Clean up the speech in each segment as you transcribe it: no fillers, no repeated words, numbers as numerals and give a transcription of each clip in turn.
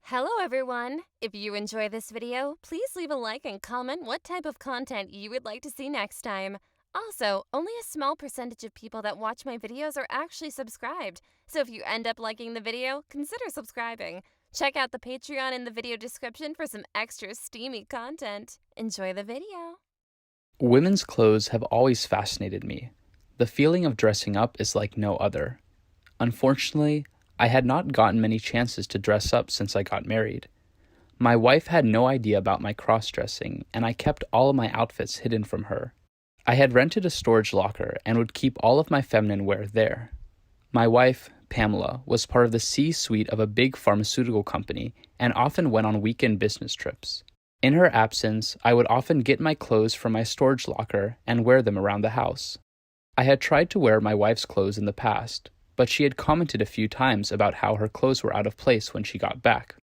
Hello everyone! If you enjoy this video, please leave a like and comment what type of content you would like to see next time. Also, only a small percentage of people that watch my videos are actually subscribed, so if you end up liking the video, consider subscribing. Check out the Patreon in the video description for some extra steamy content. Enjoy the video! Women's clothes have always fascinated me. The feeling of dressing up is like no other. Unfortunately, I had not gotten many chances to dress up since I got married. My wife had no idea about my cross-dressing, and I kept all of my outfits hidden from her. I had rented a storage locker and would keep all of my feminine wear there. My wife, Pamela, was part of the C-suite of a big pharmaceutical company and often went on weekend business trips. In her absence, I would often get my clothes from my storage locker and wear them around the house. I had tried to wear my wife's clothes in the past, but she had commented a few times about how her clothes were out of place when she got back.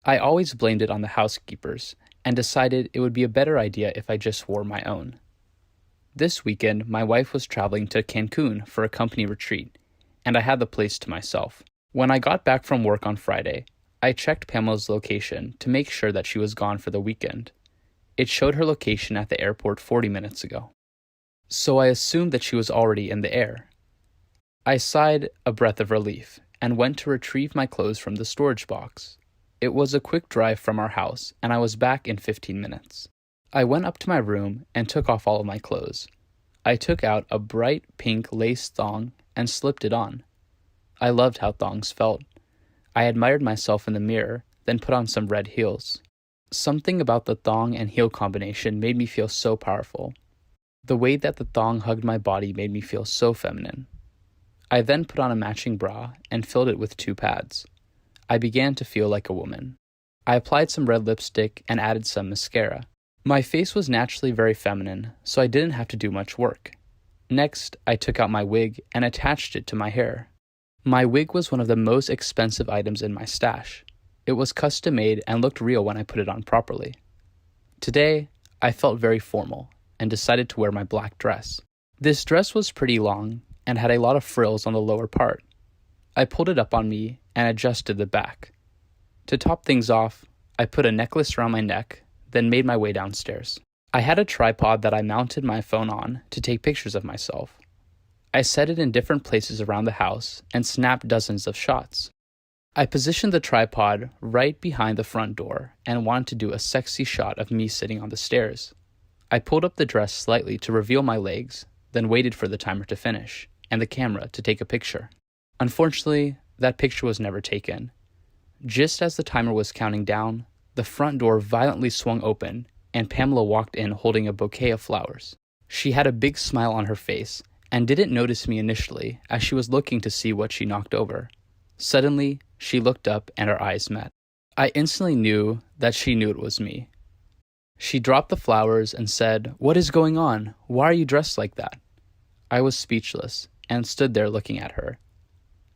I always blamed it on the housekeepers and decided it would be a better idea if I just wore my own. This weekend, my wife was traveling to Cancun for a company retreat, and I had the place to myself. When I got back from work on Friday, I checked Pamela's location to make sure that she was gone for the weekend. It showed her location at the airport 40 minutes ago. So I assumed that she was already in the air. I sighed a breath of relief and went to retrieve my clothes from the storage box. It was a quick drive from our house, and I was back in 15 minutes. I went up to my room and took off all of my clothes. I took out a bright pink lace thong and slipped it on. I loved how thongs felt. I admired myself in the mirror, then put on some red heels. Something about the thong and heel combination made me feel so powerful. The way that the thong hugged my body made me feel so feminine. I then put on a matching bra and filled it with 2 pads. I began to feel like a woman. I applied some red lipstick and added some mascara. My face was naturally very feminine, so I didn't have to do much work. Next, I took out my wig and attached it to my hair. My wig was one of the most expensive items in my stash. It was custom made and looked real when I put it on properly. Today, I felt very formal and decided to wear my black dress. This dress was pretty long and had a lot of frills on the lower part. I pulled it up on me and adjusted the back. To top things off, I put a necklace around my neck, then made my way downstairs. I had a tripod that I mounted my phone on to take pictures of myself. I set it in different places around the house and snapped dozens of shots. I positioned the tripod right behind the front door and wanted to do a sexy shot of me sitting on the stairs. I pulled up the dress slightly to reveal my legs, then waited for the timer to finish and the camera to take a picture. Unfortunately, that picture was never taken. Just as the timer was counting down, the front door violently swung open and Pamela walked in holding a bouquet of flowers. She had a big smile on her face and didn't notice me initially as she was looking to see what she knocked over. Suddenly, she looked up and our eyes met. I instantly knew that she knew it was me. She dropped the flowers and said, "What is going on? Why are you dressed like that?" I was speechless and stood there looking at her.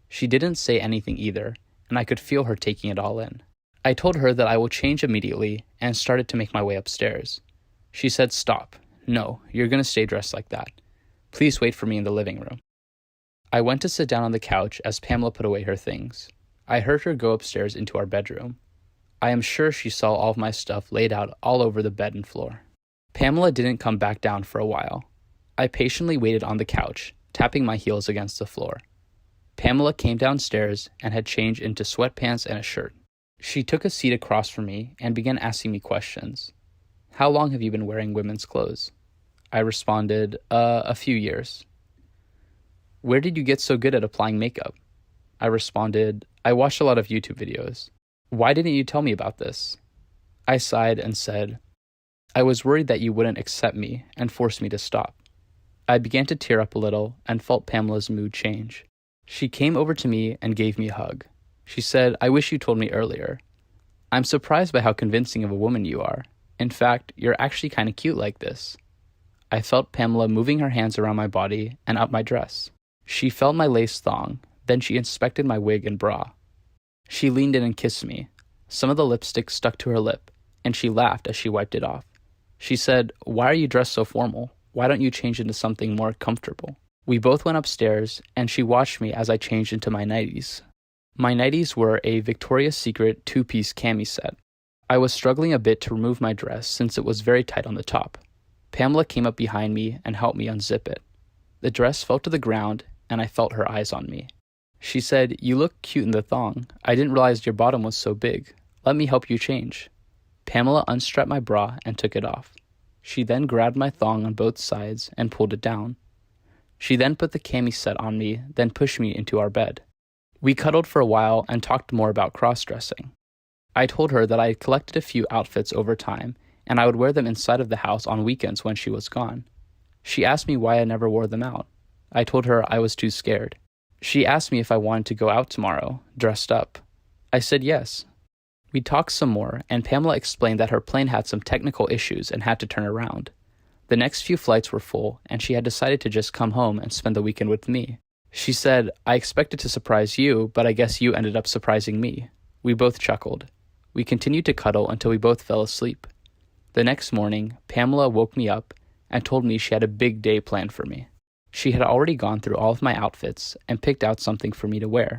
She didn't say anything either, and I could feel her taking it all in. I told her that I will change immediately and started to make my way upstairs. She said, "Stop. No, you're going to stay dressed like that. Please wait for me in the living room." I went to sit down on the couch as Pamela put away her things. I heard her go upstairs into our bedroom. I am sure she saw all of my stuff laid out all over the bed and floor. Pamela didn't come back down for a while. I patiently waited on the couch, tapping my heels against the floor. Pamela came downstairs and had changed into sweatpants and a shirt. She took a seat across from me and began asking me questions. "How long have you been wearing women's clothes?" I responded, a few years." "Where did you get so good at applying makeup?" I responded, "I watched a lot of YouTube videos." "Why didn't you tell me about this?" I sighed and said, "I was worried that you wouldn't accept me and force me to stop." I began to tear up a little and felt Pamela's mood change. She came over to me and gave me a hug. She said, "I wish you told me earlier. I'm surprised by how convincing of a woman you are. In fact, you're actually kind of cute like this." I felt Pamela moving her hands around my body and up my dress. She felt my lace thong, then she inspected my wig and bra. She leaned in and kissed me. Some of the lipstick stuck to her lip, and she laughed as she wiped it off. She said, "Why are you dressed so formal? Why don't you change into something more comfortable?" We both went upstairs, and she watched me as I changed into my nighties. My nighties were a Victoria's Secret two-piece cami set. I was struggling a bit to remove my dress since it was very tight on the top. Pamela came up behind me and helped me unzip it. The dress fell to the ground, and I felt her eyes on me. She said, "You look cute in the thong. I didn't realize your bottom was so big. Let me help you change." Pamela unstrapped my bra and took it off. She then grabbed my thong on both sides and pulled it down. She then put the cami set on me, then pushed me into our bed. We cuddled for a while and talked more about cross-dressing. I told her that I had collected a few outfits over time, and I would wear them inside of the house on weekends when she was gone. She asked me why I never wore them out. I told her I was too scared. She asked me if I wanted to go out tomorrow, dressed up. I said yes. We talked some more, and Pamela explained that her plane had some technical issues and had to turn around. The next few flights were full, and she had decided to just come home and spend the weekend with me. She said, "I expected to surprise you, but I guess you ended up surprising me." We both chuckled. We continued to cuddle until we both fell asleep. The next morning, Pamela woke me up and told me she had a big day planned for me. She had already gone through all of my outfits and picked out something for me to wear.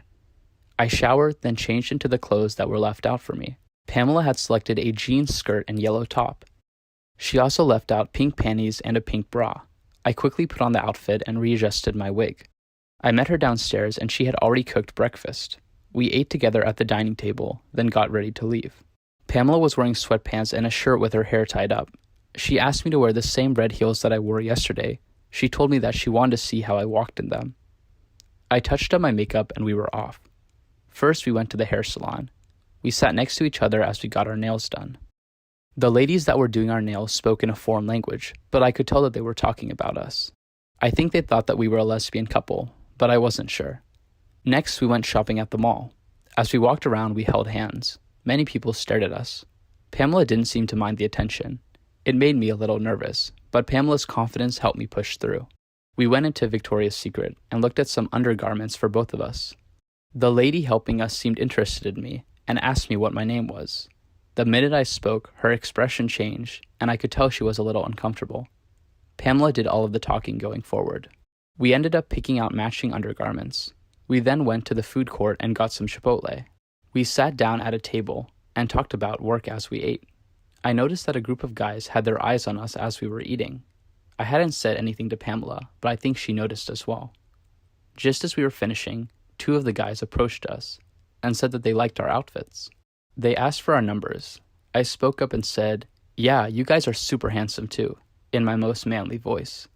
I showered, then changed into the clothes that were left out for me. Pamela had selected a jeans skirt and yellow top. She also left out pink panties and a pink bra. I quickly put on the outfit and readjusted my wig. I met her downstairs and she had already cooked breakfast. We ate together at the dining table, then got ready to leave. Pamela was wearing sweatpants and a shirt with her hair tied up. She asked me to wear the same red heels that I wore yesterday. She told me that she wanted to see how I walked in them. I touched up my makeup and we were off. First, we went to the hair salon. We sat next to each other as we got our nails done. The ladies that were doing our nails spoke in a foreign language, but I could tell that they were talking about us. I think they thought that we were a lesbian couple, but I wasn't sure. Next, we went shopping at the mall. As we walked around, we held hands. Many people stared at us. Pamela didn't seem to mind the attention. It made me a little nervous, but Pamela's confidence helped me push through. We went into Victoria's Secret and looked at some undergarments for both of us. The lady helping us seemed interested in me and asked me what my name was. The minute I spoke, her expression changed, and I could tell she was a little uncomfortable. Pamela did all of the talking going forward. We ended up picking out matching undergarments. We then went to the food court and got some Chipotle. We sat down at a table and talked about work as we ate. I noticed that a group of guys had their eyes on us as we were eating. I hadn't said anything to Pamela, but I think she noticed as well. Just as we were finishing, two of the guys approached us and said that they liked our outfits. They asked for our numbers. I spoke up and said, "Yeah, you guys are super handsome too," in my most manly voice.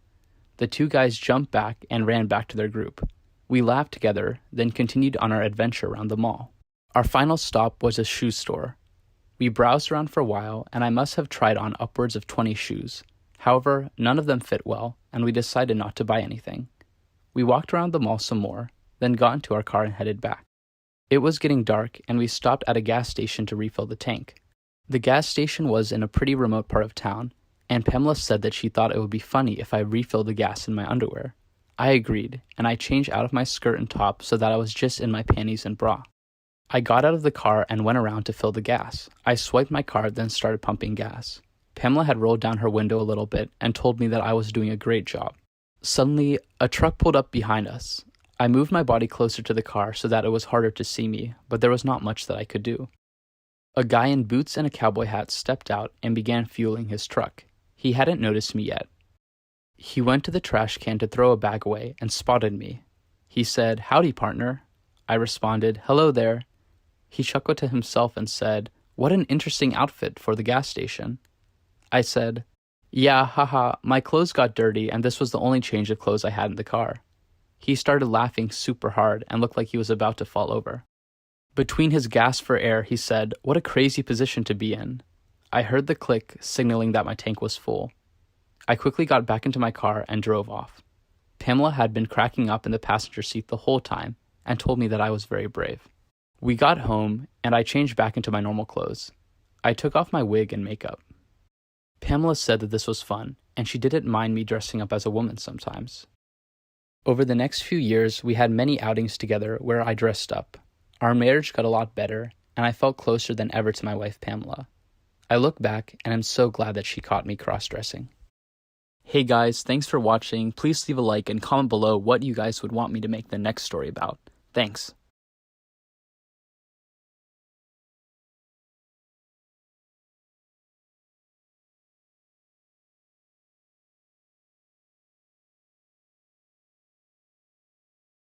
The two guys jumped back and ran back to their group. We laughed together, then continued on our adventure around the mall. Our final stop was a shoe store. We browsed around for a while, and I must have tried on upwards of 20 shoes. However, none of them fit well, and we decided not to buy anything. We walked around the mall some more, then got into our car and headed back. It was getting dark, and we stopped at a gas station to refill the tank. The gas station was in a pretty remote part of town, and Pamela said that she thought it would be funny if I refilled the gas in my underwear. I agreed, and I changed out of my skirt and top so that I was just in my panties and bra. I got out of the car and went around to fill the gas. I swiped my card, then started pumping gas. Pamela had rolled down her window a little bit and told me that I was doing a great job. Suddenly, a truck pulled up behind us. I moved my body closer to the car so that it was harder to see me, but there was not much that I could do. A guy in boots and a cowboy hat stepped out and began fueling his truck. He hadn't noticed me yet. He went to the trash can to throw a bag away and spotted me. He said, "Howdy, partner." I responded, "Hello there." He chuckled to himself and said, "What an interesting outfit for the gas station." I said, "Yeah, haha, my clothes got dirty and this was the only change of clothes I had in the car." He started laughing super hard and looked like he was about to fall over. Between his gasps for air, he said, "What a crazy position to be in." I heard the click, signaling that my tank was full. I quickly got back into my car and drove off. Pamela had been cracking up in the passenger seat the whole time and told me that I was very brave. We got home, and I changed back into my normal clothes. I took off my wig and makeup. Pamela said that this was fun, and she didn't mind me dressing up as a woman sometimes. Over the next few years, we had many outings together where I dressed up. Our marriage got a lot better, and I felt closer than ever to my wife Pamela. I look back, and I'm so glad that she caught me cross-dressing. Hey guys, thanks for watching. Please leave a like and comment below what you guys would want me to make the next story about. Thanks.